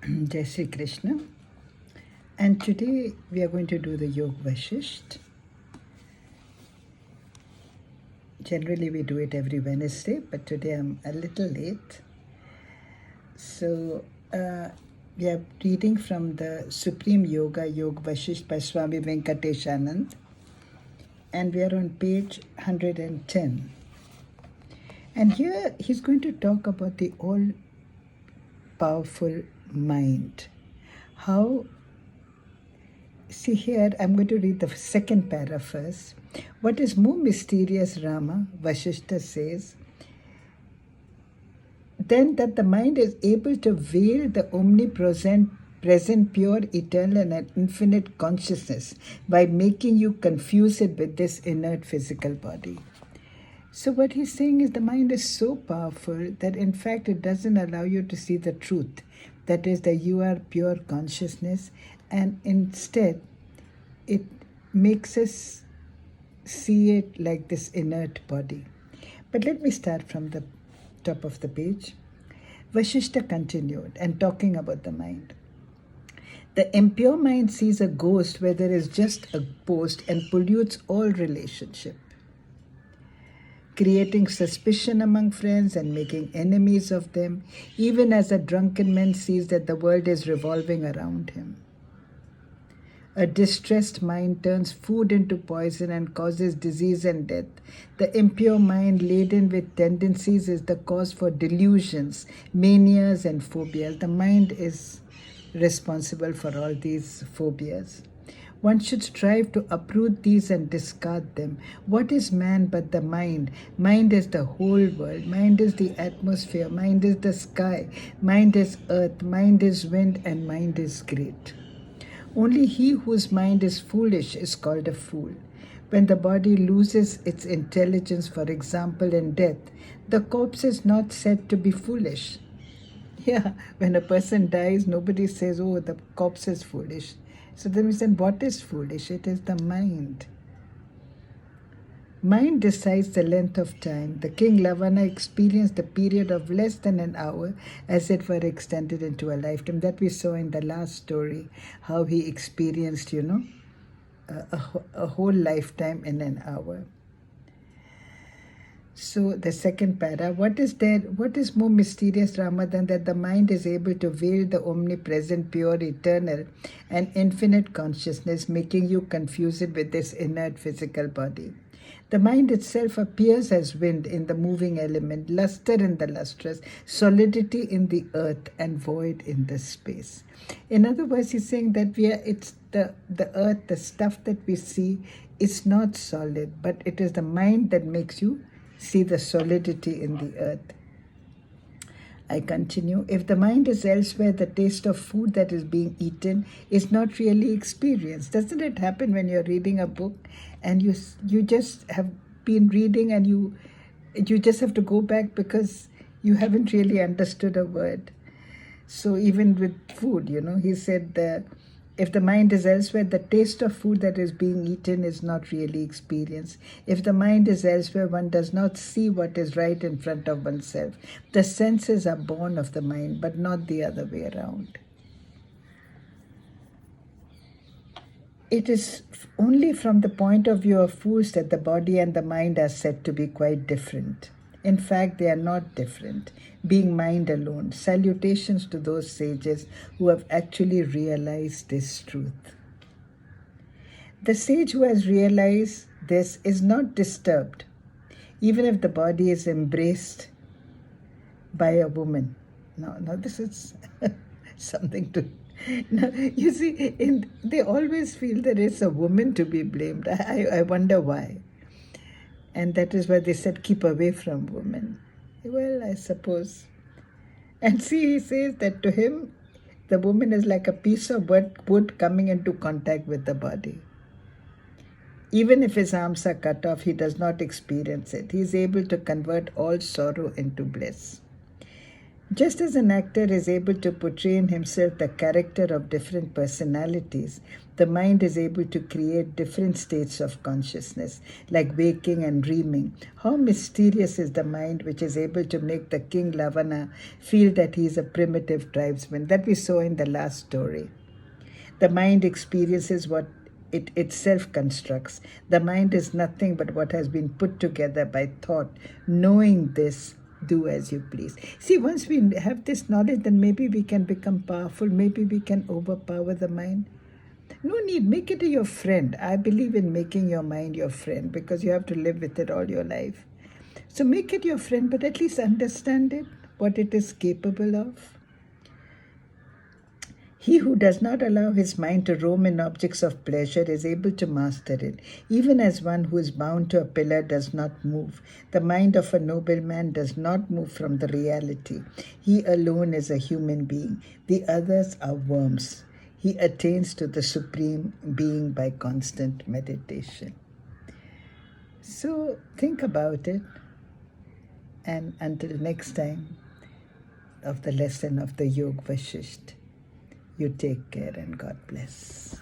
Jai Shri Krishna. And today we are going to do the Yog Vashisht. Generally we do it every Wednesday, but today I'm a little late. So we are reading from the Supreme Yoga, Yog Vashisht by Swami Venkatesananda. And we are on page 110. And here he's going to talk about the all-powerful mind. How, see here, I'm going to read the second para first. What is more mysterious, Rama, Vashishta says, than that the mind is able to veil the omnipresent, pure, eternal, and infinite consciousness by making you confuse it with this inert physical body. So what he's saying is the mind is so powerful that in fact it doesn't allow you to see the truth. That is that you are pure consciousness, and instead it makes us see it like this inert body. But let me start from the top of the page. Vashishta continued and talking about the mind. The impure mind sees a ghost where there is just a post and pollutes all relationship, creating suspicion among friends and making enemies of them, even as a drunken man sees that the world is revolving around him. A distressed mind turns food into poison and causes disease and death. The impure mind, laden with tendencies, is the cause for delusions, manias, and phobias. The mind is responsible for all these phobias. One should strive to uproot these and discard them. What is man but the mind? Mind is the whole world. Mind is the atmosphere. Mind is the sky. Mind is earth. Mind is wind. And mind is great. Only he whose mind is foolish is called a fool. When the body loses its intelligence, for example, in death, the corpse is not said to be foolish. Yeah, when a person dies, nobody says, oh, the corpse is foolish. So then we said, what is foolish? It is the mind. Mind decides the length of time. The king Lavana experienced a period of less than an hour, as it were extended into a lifetime. That we saw in the last story, how he experienced, a whole lifetime in an hour. So the second para, what is more mysterious, Rama, than that the mind is able to veil the omnipresent, pure, eternal, and infinite consciousness, making you confuse it with this inert physical body. The mind itself appears as wind in the moving element, luster in the lustrous, solidity in the earth, and void in the space. In other words, he's saying that it's the earth, the stuff that we see, is not solid, but it is the mind that makes you see the solidity in the earth. I continue. If the mind is elsewhere, the taste of food that is being eaten is not really experienced. Doesn't it happen when you're reading a book and you just have been reading and you just have to go back because you haven't really understood a word? So even with food, he said if the mind is elsewhere, the taste of food that is being eaten is not really experienced. If the mind is elsewhere, one does not see what is right in front of oneself. The senses are born of the mind, but not the other way around. It is only from the point of view of fools that the body and the mind are said to be quite different. In fact, they are not different, being mind alone. Salutations to those sages who have actually realized this truth. The sage who has realized this is not disturbed, even if the body is embraced by a woman. Now this is something to... Now, you see, they always feel there is a woman to be blamed. I wonder why. And that is why they said, keep away from women. Well, I suppose. And see, he says that to him, the woman is like a piece of wood coming into contact with the body. Even if his arms are cut off, he does not experience it. He is able to convert all sorrow into bliss. Just as an actor is able to portray in himself the character of different personalities, the mind is able to create different states of consciousness, like waking and dreaming. How mysterious is the mind which is able to make the king Lavana feel that he is a primitive tribesman, that we saw in the last story. The mind experiences what it itself constructs. The mind is nothing but what has been put together by thought. Knowing this, do as you please. See, once we have this knowledge, then maybe we can become powerful. Maybe we can overpower the mind. No need, make it your friend. I believe in making your mind your friend because you have to live with it all your life. So make it your friend, but at least understand it, what it is capable of. He who does not allow his mind to roam in objects of pleasure is able to master it, even as one who is bound to a pillar does not move. The mind of a nobleman does not move from the reality. He alone is a human being. The others are worms. He attains to the supreme being by constant meditation. So think about it, and until next time of the lesson of the Yog Vashisht, you take care and God bless.